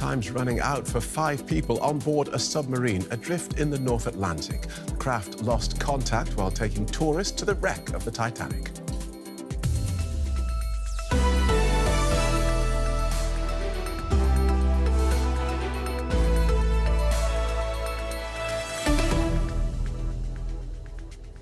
Time's running out for 5 people on board a submarine adrift in the North Atlantic. The craft lost contact while taking tourists to the wreck of the Titanic.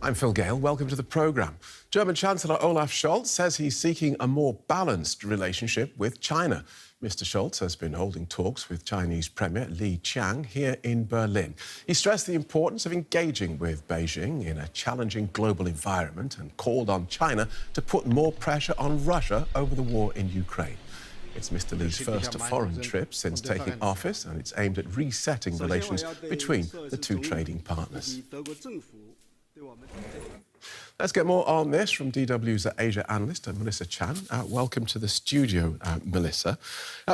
I'm Phil Gale. Welcome to the programme. German Chancellor Olaf Scholz says he's seeking a more balanced relationship with China. Mr. Scholz has been holding talks with Chinese Premier Li Qiang here in Berlin. He stressed the importance of engaging with Beijing in a challenging global environment and called on China to put more pressure on Russia over the war in Ukraine. It's Mr. Li's first foreign trip since taking office, and it's aimed at resetting relations between the two trading partners. Let's get more on this from DW's Asia analyst, Melissa Chan. Welcome to the studio, Melissa.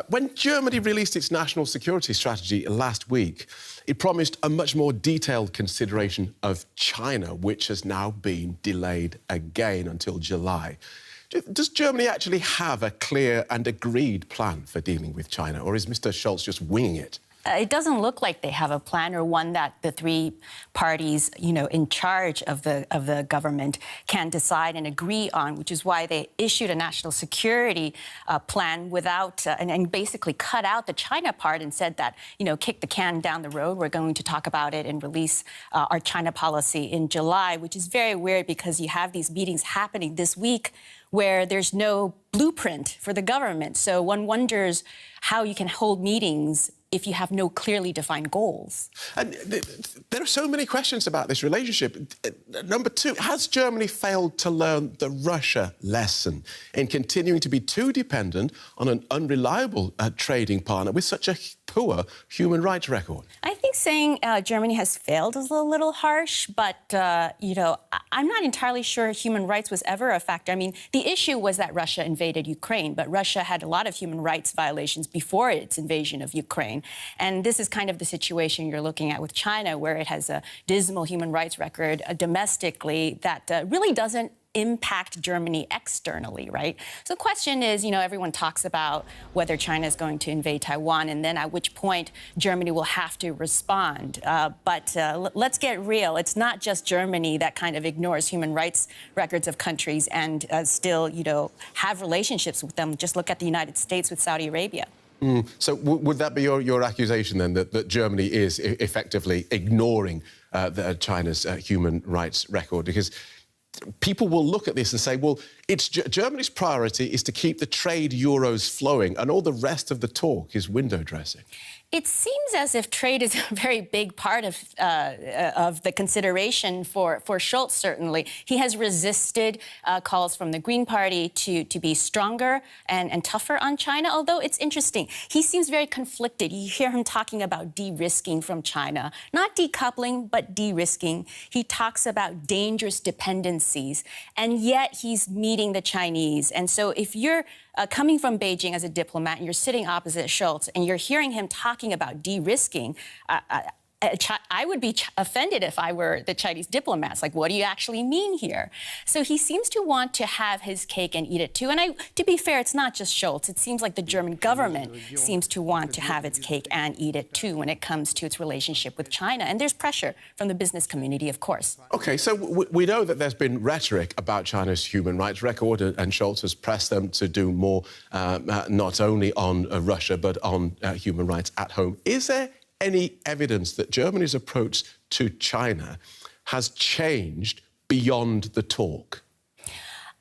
When Germany released its national security strategy last week, it promised a much more detailed consideration of China, which has now been delayed again until July. Does Germany actually have a clear and agreed plan for dealing with China, or is Mr. Scholz just winging it? It doesn't look like they have a plan, or one that the three parties, in charge of the government can decide and agree on, which is why they issued a national security plan without and basically cut out the China part and said that, kick the can down the road. We're going to talk about it and release our China policy in July, which is very weird because you have these meetings happening this week where there's no blueprint for the government. So one wonders how you can hold meetings if you have no clearly defined goals. And there are so many questions about this relationship. Number two, has Germany failed to learn the Russia lesson in continuing to be too dependent on an unreliable trading partner with such a poor human rights record? I think saying Germany has failed is a little harsh, but, I'm not entirely sure human rights was ever a factor. I mean, the issue was that Russia invaded Ukraine, but Russia had a lot of human rights violations before its invasion of Ukraine. And this is kind of the situation you're looking at with China, where it has a dismal human rights record domestically that really doesn't impact Germany externally, right? So the question is, everyone talks about whether China is going to invade Taiwan and then at which point Germany will have to respond. But let's get real. It's not just Germany that kind of ignores human rights records of countries and still, have relationships with them. Just look at the United States with Saudi Arabia. So would that be your accusation, then, that Germany is effectively ignoring China's human rights record? Because people will look at this and say, well, it's Germany's priority is to keep the trade euros flowing, and all the rest of the talk is window dressing. It seems as if trade is a very big part of the consideration for Scholz, certainly. He has resisted calls from the Green Party to be stronger and tougher on China, although it's interesting. He seems very conflicted. You hear him talking about de-risking from China. Not decoupling, but de-risking. He talks about dangerous dependencies, and yet he's meeting the Chinese. And so if you're coming from Beijing as a diplomat and you're sitting opposite Scholz and you're hearing him talking about de-risking, I would be offended if I were the Chinese diplomats. Like, what do you actually mean here? So he seems to want to have his cake and eat it too. And to be fair, it's not just Scholz. It seems like the German government seems to want to have its cake and eat it too when it comes to its relationship with China. And there's pressure from the business community, of course. OK, so we know that there's been rhetoric about China's human rights record, and Scholz has pressed them to do more, not only on Russia, but on human rights at home. Is there any evidence that Germany's approach to China has changed beyond the talk?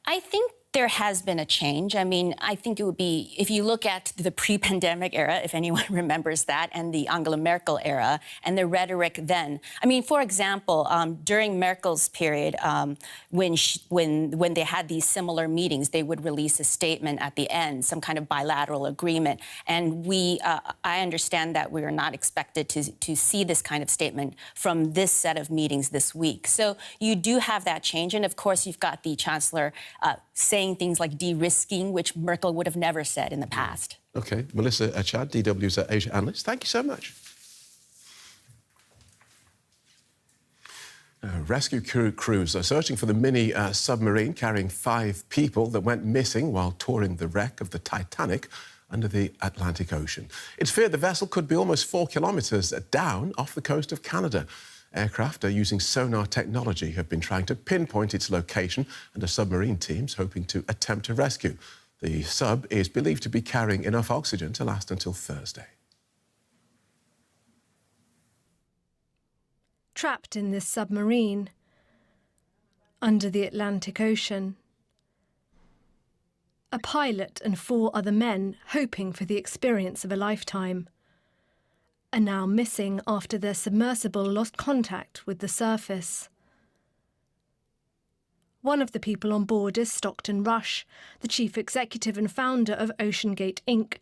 I think there has been a change. I mean, I think it would be, if you look at the pre-pandemic era, if anyone remembers that, and the Angela Merkel era, and the rhetoric then. I mean, for example, during Merkel's period, when they had these similar meetings, they would release a statement at the end, some kind of bilateral agreement. And I understand that we are not expected to see this kind of statement from this set of meetings this week. So you do have that change. And of course, you've got the Chancellor saying things like de-risking, which Merkel would have never said in the past. OK. Melissa Chan, DW's Asia analyst, thank you so much. Rescue crews are searching for the mini submarine carrying 5 people that went missing while touring the wreck of the Titanic under the Atlantic Ocean. It's feared the vessel could be almost 4 kilometres down off the coast of Canada. Aircraft using sonar technology have been trying to pinpoint its location, and a submarine team's hoping to attempt a rescue. The sub is believed to be carrying enough oxygen to last until Thursday. Trapped in this submarine under the Atlantic Ocean, a pilot and 4 other men hoping for the experience of a lifetime are now missing after their submersible lost contact with the surface. One of the people on board is Stockton Rush, the chief executive and founder of OceanGate Inc.,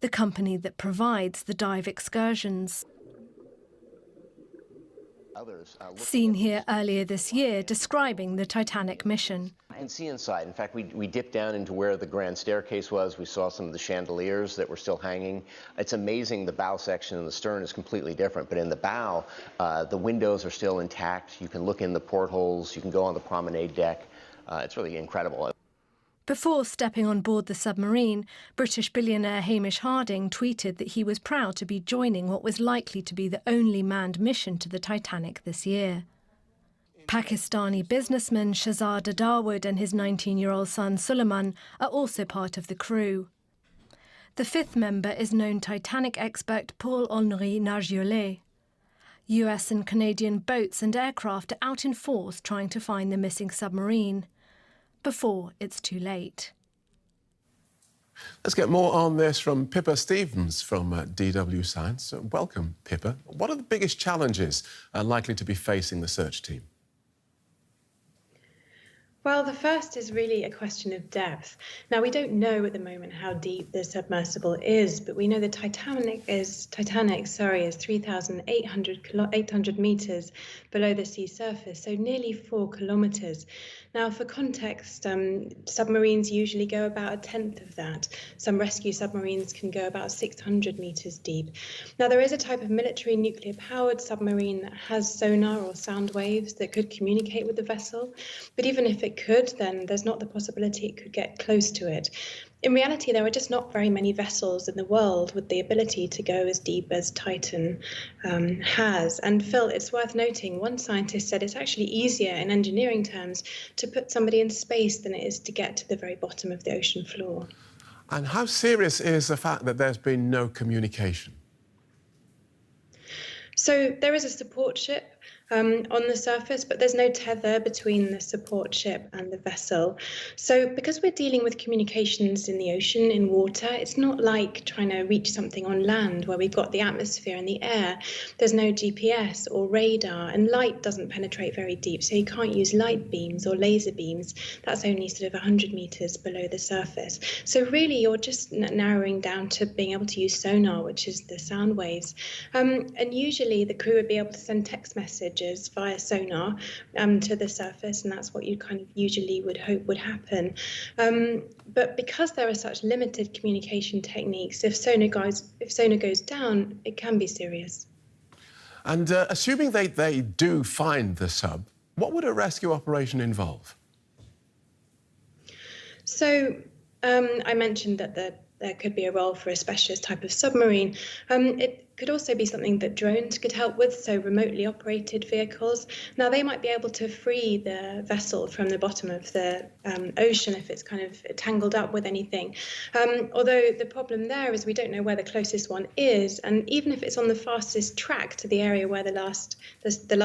the company that provides the dive excursions. Seen here earlier this year describing the Titanic mission. You can see inside. In fact, we dipped down into where the grand staircase was. We saw some of the chandeliers that were still hanging. It's amazing the bow section and the stern is completely different, but in the bow, the windows are still intact. You can look in the portholes. You can go on the promenade deck. It's really incredible. Before stepping on board the submarine, British billionaire Hamish Harding tweeted that he was proud to be joining what was likely to be the only manned mission to the Titanic this year. Pakistani businessman Shahzada Dawood and his 19-year-old son Suleiman are also part of the crew. The 5th member is known Titanic expert Paul-Henri Nargeolet. US and Canadian boats and aircraft are out in force trying to find the missing submarine before it's too late. Let's get more on this from Pippa Stevens from DW Science. Welcome, Pippa. What are the biggest challenges likely to be facing the search team? Well, the first is really a question of depth. Now, we don't know at the moment how deep the submersible is, but we know the Titanic is 3,800 meters below the sea surface, so nearly 4 kilometers. Now, for context, submarines usually go about a tenth of that. Some rescue submarines can go about 600 meters deep. Now, there is a type of military nuclear-powered submarine that has sonar or sound waves that could communicate with the vessel, but even if it could, then there's not the possibility it could get close to it. In reality, there are just not very many vessels in the world with the ability to go as deep as Titan has. And Phil, it's worth noting, one scientist said it's actually easier in engineering terms to put somebody in space than it is to get to the very bottom of the ocean floor. And how serious is the fact that there's been no communication? So there is a support ship on the surface, but there's no tether between the support ship and the vessel. So because we're dealing with communications in the ocean, in water, it's not like trying to reach something on land where we've got the atmosphere and the air. There's no GPS or radar, and light doesn't penetrate very deep, so you can't use light beams or laser beams. That's only sort of 100 meters below the surface. So really, you're just narrowing down to being able to use sonar, which is the sound waves. And usually the crew would be able to send text messages via sonar to the surface, and that's what you kind of usually would hope would happen. But because there are such limited communication techniques, if sonar goes down, it can be serious. And assuming they do find the sub, what would a rescue operation involve? So I mentioned that there could be a role for a specialist type of submarine. It could also be something that drones could help with, so remotely operated vehicles. Now, they might be able to free the vessel from the bottom of the ocean if it's kind of tangled up with anything. Although the problem there is we don't know where the closest one is, and even if it's on the fastest track to the area where the last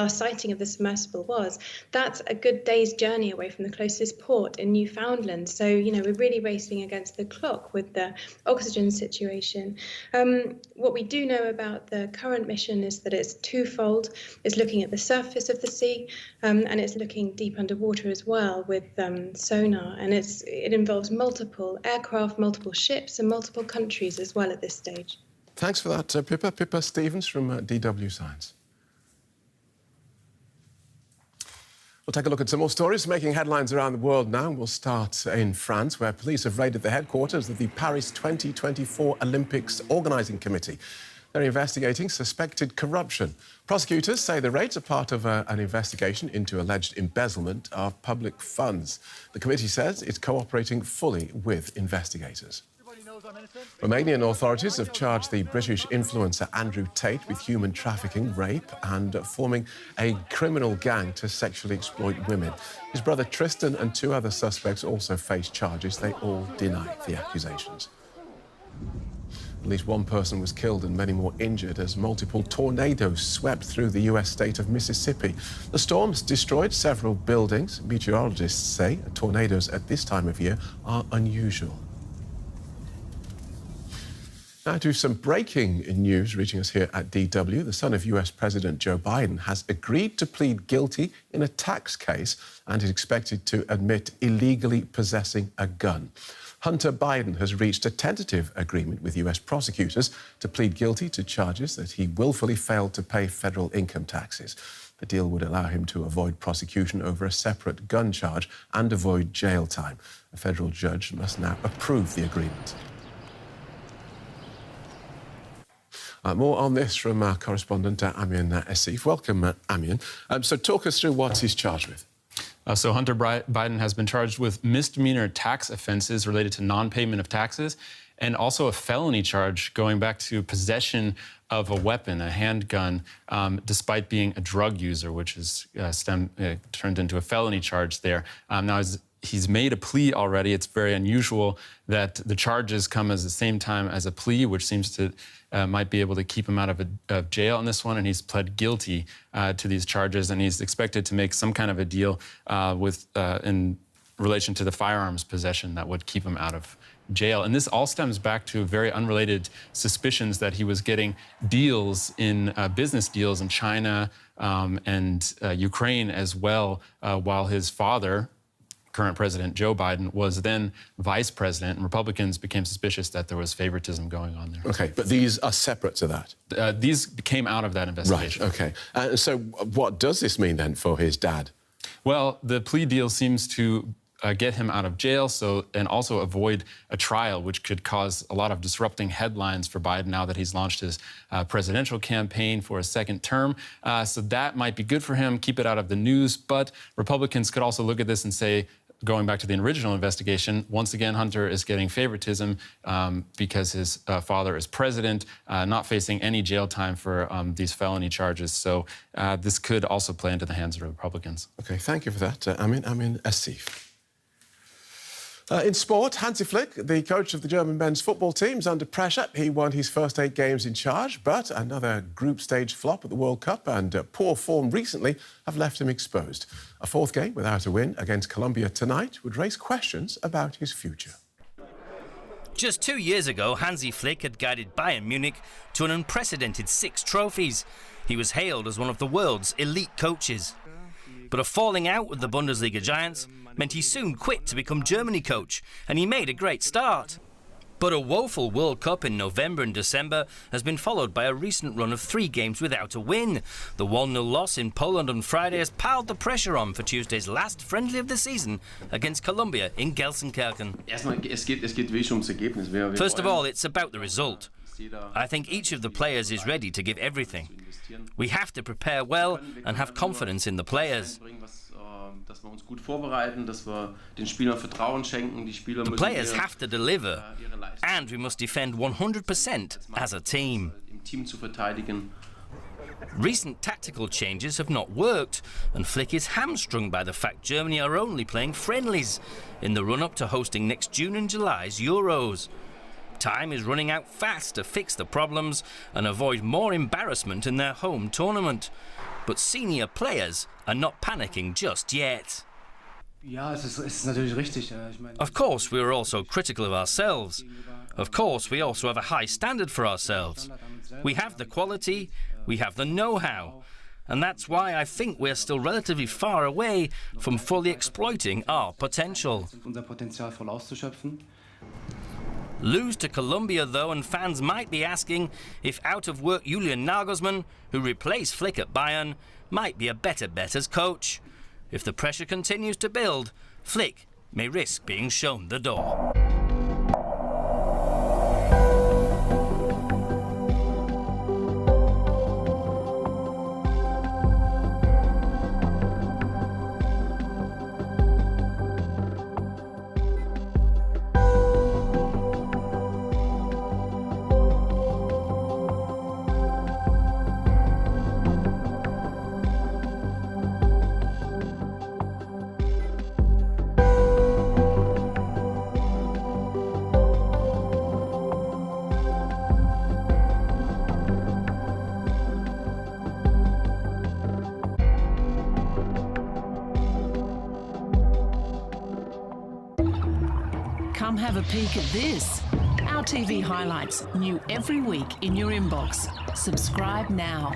sighting of the submersible was, that's a good day's journey away from the closest port in Newfoundland. So, you know, we're really racing against the clock with the oxygen situation. What we do know about the current mission is that it's twofold. It's looking at the surface of the sea, and it's looking deep underwater as well with sonar. And it involves multiple aircraft, multiple ships, and multiple countries as well at this stage. Thanks for that, Pippa. Pippa Stevens from DW Science. We'll take a look at some more stories making headlines around the world now. We'll start in France, where police have raided the headquarters of the Paris 2024 Olympics Organising Committee. They're investigating suspected corruption. Prosecutors say the raids are part of an investigation into alleged embezzlement of public funds. The committee says it's cooperating fully with investigators. Romanian authorities have charged the British influencer Andrew Tate with human trafficking, rape and forming a criminal gang to sexually exploit women. His brother Tristan and 2 other suspects also face charges. They all deny the accusations. At least 1 person was killed and many more injured as multiple tornadoes swept through the U.S. state of Mississippi. The storms destroyed several buildings. Meteorologists say tornadoes at this time of year are unusual. Now to some breaking news reaching us here at DW. The son of US President Joe Biden has agreed to plead guilty in a tax case and is expected to admit illegally possessing a gun. Hunter Biden has reached a tentative agreement with US prosecutors to plead guilty to charges that he willfully failed to pay federal income taxes. The deal would allow him to avoid prosecution over a separate gun charge and avoid jail time. A federal judge must now approve the agreement. More on this from our correspondent, Amien Essif. Welcome, Amien. So talk us through what he's charged with. So Hunter Biden has been charged with misdemeanor tax offenses related to non-payment of taxes and also a felony charge going back to possession of a weapon, a handgun, despite being a drug user, which is turned into a felony charge there. Now, he's made a plea already. It's very unusual that the charges come at the same time as a plea, which seems to might be able to keep him out of jail on this one. And he's pled guilty to these charges, and he's expected to make some kind of a deal in relation to the firearms possession that would keep him out of jail. And this all stems back to very unrelated suspicions that he was getting deals in business deals in China and Ukraine as well, while his father, current President Joe Biden, was then vice president, and Republicans became suspicious that there was favoritism going on there. OK, but these are separate to that? These came out of that investigation. Right, OK. So what does this mean then for his dad? Well, the plea deal seems to get him out of jail and also avoid a trial, which could cause a lot of disrupting headlines for Biden now that he's launched his presidential campaign for a second term. So that might be good for him, keep it out of the news. But Republicans could also look at this and say, going back to the original investigation, once again, Hunter is getting favoritism because his father is president, not facing any jail time for these felony charges. So this could also play into the hands of Republicans. OK, thank you for that, Amien Essif. In sport, Hansi Flick, the coach of the German men's football team, is under pressure. He won his first 8 games in charge, but another group stage flop at the World Cup and poor form recently have left him exposed. A 4th game without a win against Colombia tonight would raise questions about his future. Just 2 years ago, Hansi Flick had guided Bayern Munich to an unprecedented 6 trophies. He was hailed as one of the world's elite coaches. But a falling out with the Bundesliga giants meant he soon quit to become Germany coach, and he made a great start. But a woeful World Cup in November and December has been followed by a recent run of 3 games without a win. The 1-0 loss in Poland on Friday has piled the pressure on for Tuesday's last friendly of the season against Colombia in Gelsenkirchen. First of all, it's about the result. I think each of the players is ready to give everything. We have to prepare well and have confidence in the players. The players have to deliver, and we must defend 100% as a team. Recent tactical changes have not worked, and Flick is hamstrung by the fact Germany are only playing friendlies in the run-up to hosting next June and July's Euros. Time is running out fast to fix the problems and avoid more embarrassment in their home tournament. But senior players are not panicking just yet. Of course, we are also critical of ourselves. Of course, we also have a high standard for ourselves. We have the quality, we have the know-how. And that's why I think we're still relatively far away from fully exploiting our potential. Lose to Colombia, though, and fans might be asking if out-of-work Julian Nagelsmann, who replaced Flick at Bayern, might be a better bet as coach. If the pressure continues to build, Flick may risk being shown the door. Come have a peek at this. Our TV highlights, new every week in your inbox. Subscribe now.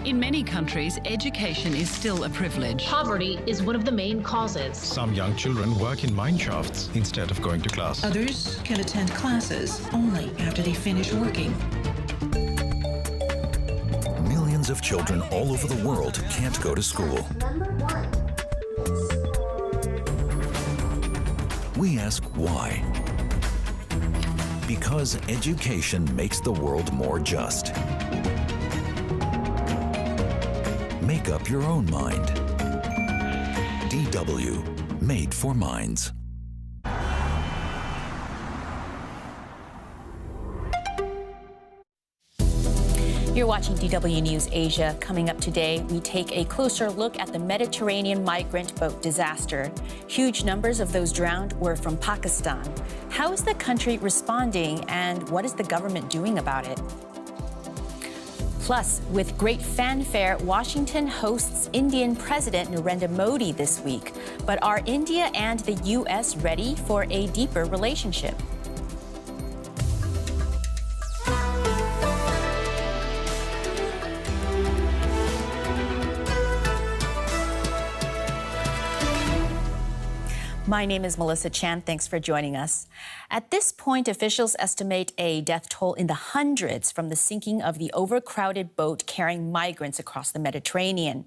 In many countries, education is still a privilege. Poverty is one of the main causes. Some young children work in mineshafts instead of going to class. Others can attend classes only after they finish working. Millions of children all over the world can't go to school. We ask why. Because education makes the world more just. Make up your own mind. DW, made for minds. You're watching DW News Asia. Coming up today, we take a closer look at the Mediterranean migrant boat disaster. Huge numbers of those drowned were from Pakistan. How is the country responding, and what is the government doing about it? Plus, with great fanfare, Washington hosts Indian President Narendra Modi this week. But are India and the U.S. ready for a deeper relationship? My name is Melissa Chan. Thanks for joining us. At this point, officials estimate a death toll in the hundreds from the sinking of the overcrowded boat carrying migrants across the Mediterranean.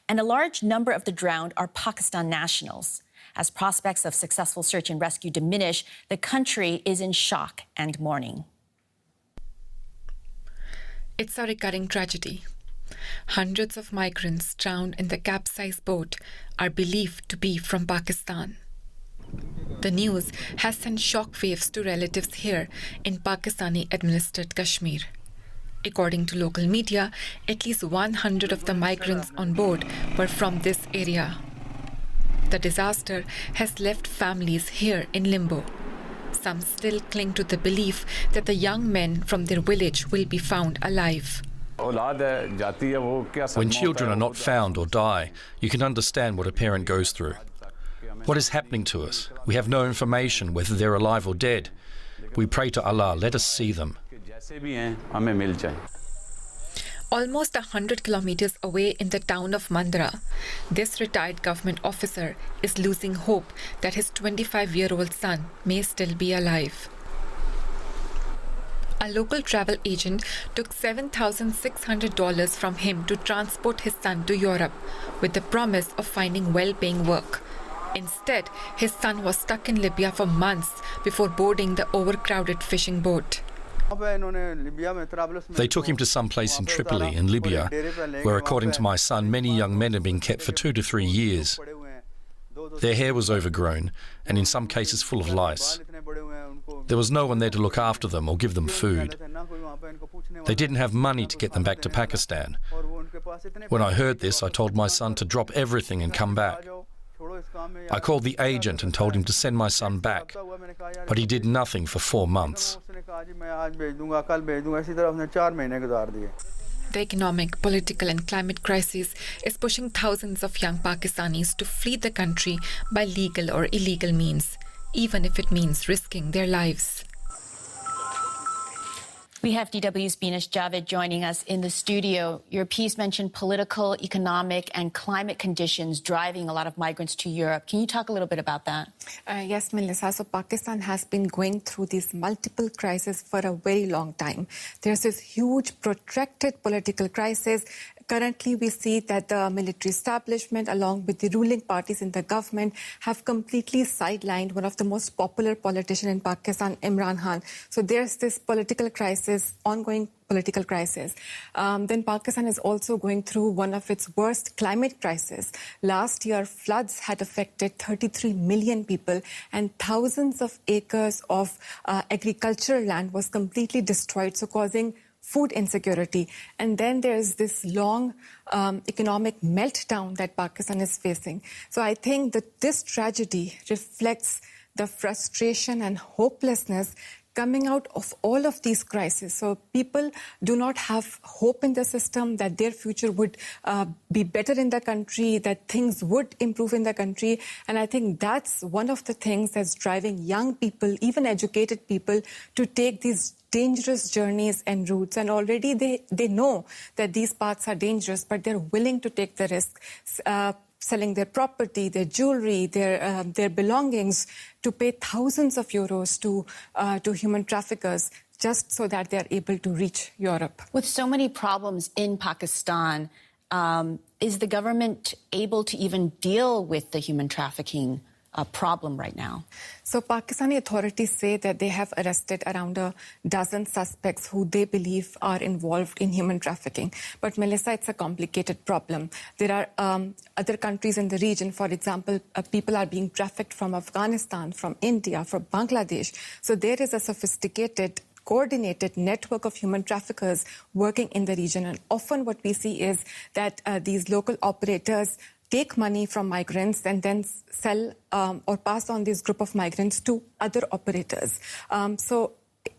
And a large number of the drowned are Pakistan nationals. As prospects of successful search and rescue diminish, the country is in shock and mourning. It's a recurring tragedy. Hundreds of migrants drowned in the capsized boat are believed to be from Pakistan. The news has sent shockwaves to relatives here in Pakistani-administered Kashmir. According to local media, at least 100 of the migrants on board were from this area. The disaster has left families here in limbo. Some still cling to the belief that the young men from their village will be found alive. When children are not found or die, you can understand what a parent goes through. What is happening to us? We have no information whether they're alive or dead. We pray to Allah, let us see them. Almost 100 kilometers away in the town of Mandra, this retired government officer is losing hope that his 25-year-old son may still be alive. A local travel agent took $7,600 from him to transport his son to Europe with the promise of finding well-paying work. Instead, his son was stuck in Libya for months before boarding the overcrowded fishing boat. They took him to some place in Tripoli in Libya, where, according to my son, many young men had been kept for 2 to 3 years. Their hair was overgrown and in some cases full of lice. There was no one there to look after them or give them food. They didn't have money to get them back to Pakistan. When I heard this, I told my son to drop everything and come back. I called the agent and told him to send my son back, but he did nothing for 4 months. The economic, political and climate crisis is pushing thousands of young Pakistanis to flee the country by legal or illegal means, even if it means risking their lives. We have DW's Binish Javed joining us in the studio. Your piece mentioned political, economic and climate conditions driving a lot of migrants to Europe. Can you talk a little bit about that? Yes, Melissa. So Pakistan has been going through these multiple crises for a very long time. There's this huge, protracted political crisis. Currently, we see that the military establishment, along with the ruling parties in the government, have completely sidelined one of the most popular politicians in Pakistan, Imran Khan. So there's this political crisis, ongoing political crisis. Then Pakistan is also going through one of its worst climate crises. Last year, floods had affected 33 million people, and thousands of acres of agricultural land was completely destroyed, so causing food insecurity. And then there's this long economic meltdown that Pakistan is facing. So I think that this tragedy reflects the frustration and hopelessness coming out of all of these crises. So people do not have hope in the system that their future would be better in the country, that things would improve in the country. And I think that's one of the things that's driving young people, even educated people, to take these dangerous journeys and routes. And already they know that these paths are dangerous, but they're willing to take the risk, selling their property, their jewelry, their belongings, to pay thousands of euros to human traffickers just so that they're able to reach Europe. With so many problems in Pakistan, is the government able to even deal with the human trafficking problem right now? So Pakistani authorities say that they have arrested around a dozen suspects who they believe are involved in human trafficking. But Melissa, it's a complicated problem. There are other countries in the region, for example, people are being trafficked from Afghanistan, from India, from Bangladesh. So there is a sophisticated, coordinated network of human traffickers working in the region. And often what we see is that these local operators take money from migrants and then sell or pass on this group of migrants to other operators. So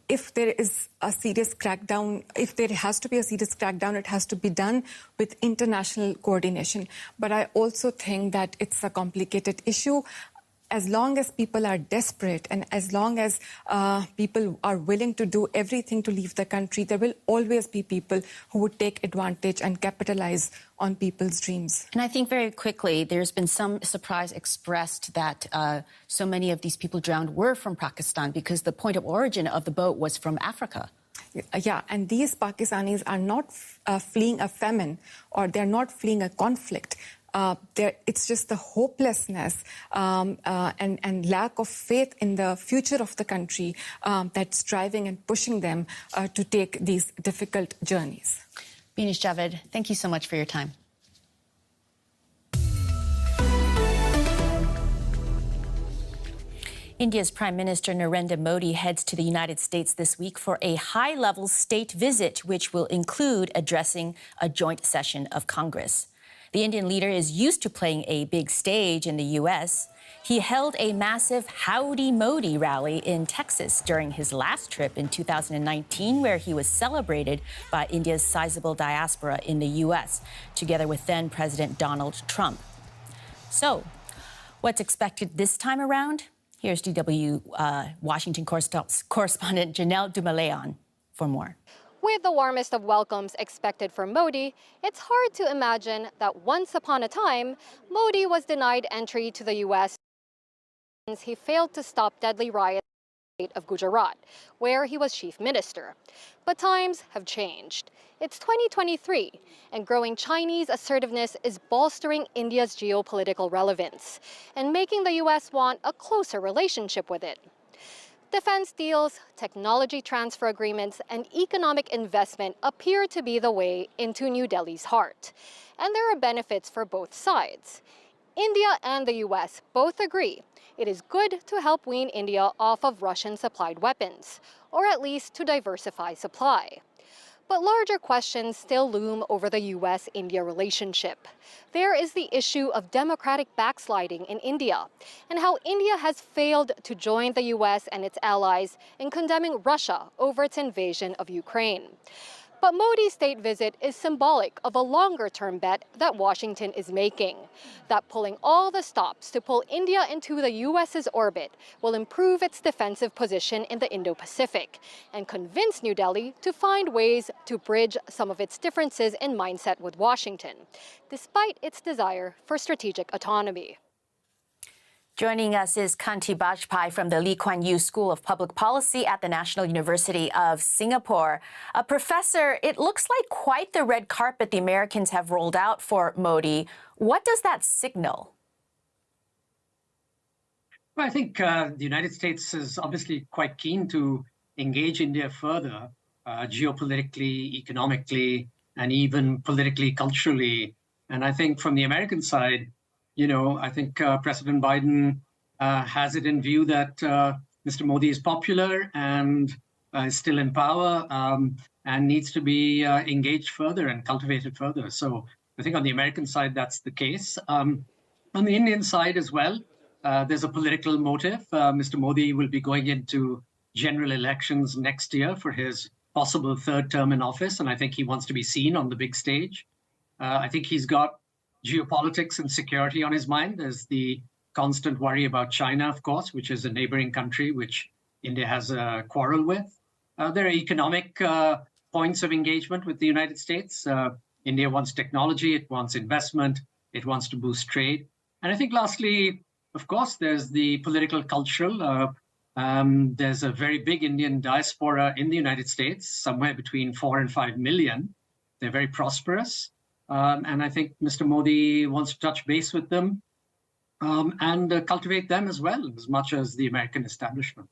if there is a serious crackdown, if there has to be a serious crackdown, it has to be done with international coordination. But I also think that it's a complicated issue. As long as people are desperate and as long as people are willing to do everything to leave the country, there will always be people who would take advantage and capitalize on people's dreams. And I think very quickly, there's been some surprise expressed that so many of these people drowned were from Pakistan because the point of origin of the boat was from Africa. Yeah, and these Pakistanis are not fleeing a famine or they're not fleeing a conflict. It's just the hopelessness and lack of faith in the future of the country that's driving and pushing them to take these difficult journeys. Binish Javed, thank you so much for your time. India's Prime Minister Narendra Modi heads to the United States this week for a high-level state visit, which will include addressing a joint session of Congress. The Indian leader is used to playing a big stage in the U.S. He held a massive Howdy Modi rally in Texas during his last trip in 2019, where he was celebrated by India's sizable diaspora in the U.S., together with then-President Donald Trump. So, what's expected this time around? Here's DW Washington correspondent Janelle Dumaleon for more. With the warmest of welcomes expected from Modi, it's hard to imagine that once upon a time, Modi was denied entry to the U.S. since he failed to stop deadly riots in the state of Gujarat, where he was chief minister. But times have changed. It's 2023, and growing Chinese assertiveness is bolstering India's geopolitical relevance and making the U.S. want a closer relationship with it. Defense deals, technology transfer agreements, and economic investment appear to be the way into New Delhi's heart. And there are benefits for both sides. India and the U.S. both agree it is good to help wean India off of Russian-supplied weapons, or at least to diversify supply. But larger questions still loom over the U.S.-India relationship. There is the issue of democratic backsliding in India and how India has failed to join the U.S. and its allies in condemning Russia over its invasion of Ukraine. But Modi's state visit is symbolic of a longer-term bet that Washington is making, that pulling all the stops to pull India into the U.S.'s orbit will improve its defensive position in the Indo-Pacific and convince New Delhi to find ways to bridge some of its differences in mindset with Washington, despite its desire for strategic autonomy. Joining us is Kanti Bajpai from the Lee Kuan Yew School of Public Policy at the National University of Singapore. Professor, it looks like quite the red carpet the Americans have rolled out for Modi. What does that signal? Well, I think the United States is obviously quite keen to engage India further, geopolitically, economically, and even politically, culturally. And I think from the American side, I think President Biden has it in view that Mr. Modi is popular and is still in power and needs to be engaged further and cultivated further. So I think on the American side, that's the case. On the Indian side as well, there's a political motive. Mr. Modi will be going into general elections next year for his possible third term in office, and I think he wants to be seen on the big stage. I think he's got geopolitics and security on his mind. There's the constant worry about China, of course, which is a neighboring country which India has a quarrel with. There are economic points of engagement with the United States. India wants technology, it wants investment, it wants to boost trade. And I think lastly, of course, there's the political cultural. There's a very big Indian diaspora in the United States, somewhere between 4 and 5 million. They're very prosperous. And I think Mr. Modi wants to touch base with them and cultivate them as well, as much as the American establishment.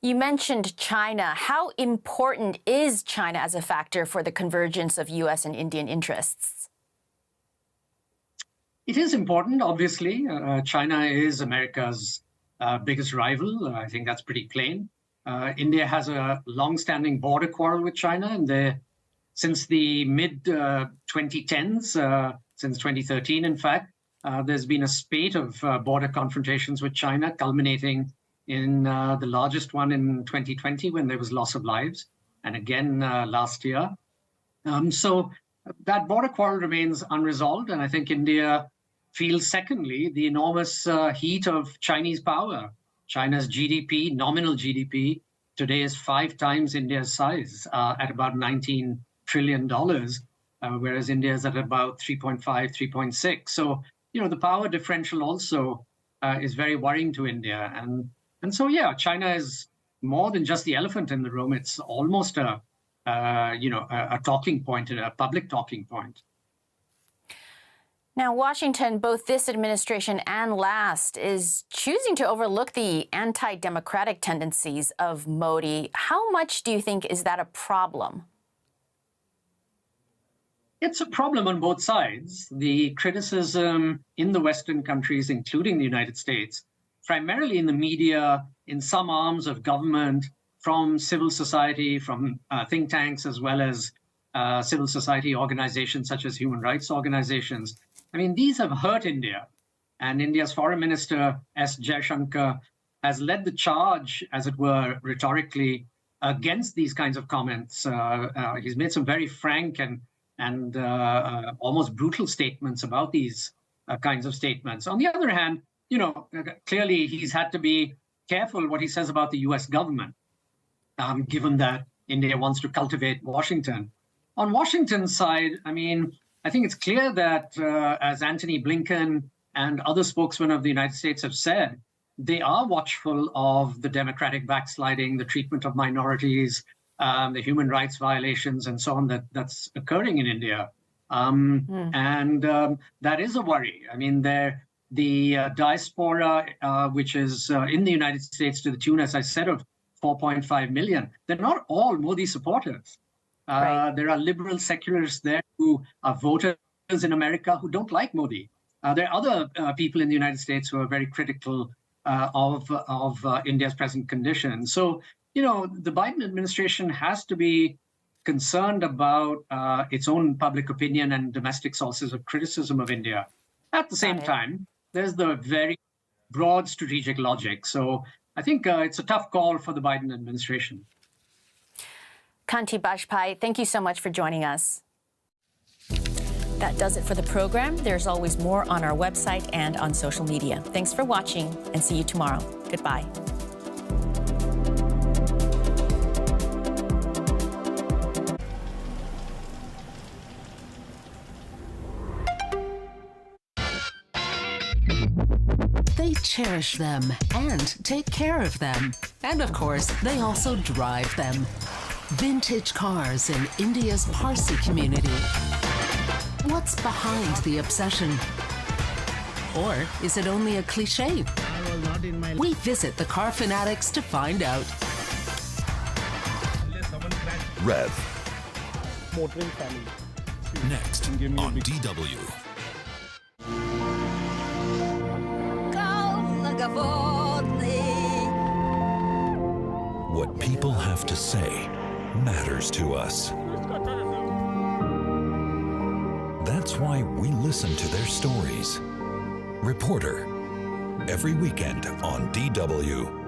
You mentioned China. How important is China as a factor for the convergence of U.S. and Indian interests? It is important, obviously. China is America's biggest rival. I think that's pretty plain. India has a long-standing border quarrel with China, and since the mid-2010s, since 2013, in fact, there's been a spate of border confrontations with China, culminating in the largest one in 2020 when there was loss of lives, and again last year. So that border quarrel remains unresolved, and I think India feels, secondly, the enormous heat of Chinese power. China's GDP, nominal GDP, today is 5 times India's size, at about $19 trillion, whereas India is at about 3.5, 3.6. So, the power differential also is very worrying to India. And so, yeah, China is more than just the elephant in the room. It's almost a talking point, a public talking point. Now, Washington, both this administration and last, is choosing to overlook the anti-democratic tendencies of Modi. How much do you think is that a problem? It's a problem on both sides. The criticism in the Western countries, including the United States, primarily in the media, in some arms of government, from civil society, from think tanks, as well as civil society organizations such as human rights organizations. I mean, these have hurt India. And India's Foreign Minister, S. Jaishankar, has led the charge, as it were, rhetorically, against these kinds of comments. He's made some very frank and almost brutal statements about these kinds of statements. On the other hand, clearly he's had to be careful what he says about the US government, given that India wants to cultivate Washington. On Washington's side, I mean, I think it's clear that, as Antony Blinken and other spokesmen of the United States have said, they are watchful of the democratic backsliding, the treatment of minorities, the human rights violations, and so on that's occurring in India. And that is a worry. I mean, the diaspora, which is in the United States to the tune, as I said, of 4.5 million, they're not all Modi supporters. Right. There are liberal secularists there who are voters in America who don't like Modi. There are other people in the United States who are very critical of India's present conditions. So, the Biden administration has to be concerned about its own public opinion and domestic sources of criticism of India. At the same time, there's the very broad strategic logic. So I think it's a tough call for the Biden administration. Kanti Bajpai, thank you so much for joining us. That does it for the program. There's always more on our website and on social media. Thanks for watching, and see you tomorrow. Goodbye. They cherish them and take care of them. And of course, they also drive them. Vintage cars in India's Parsi community. What's behind the obsession? Or is it only a cliche? We visit the car fanatics to find out. Rev. Next on DW. What people have to say matters to us. That's why we listen to their stories. Reporter, every weekend on DW.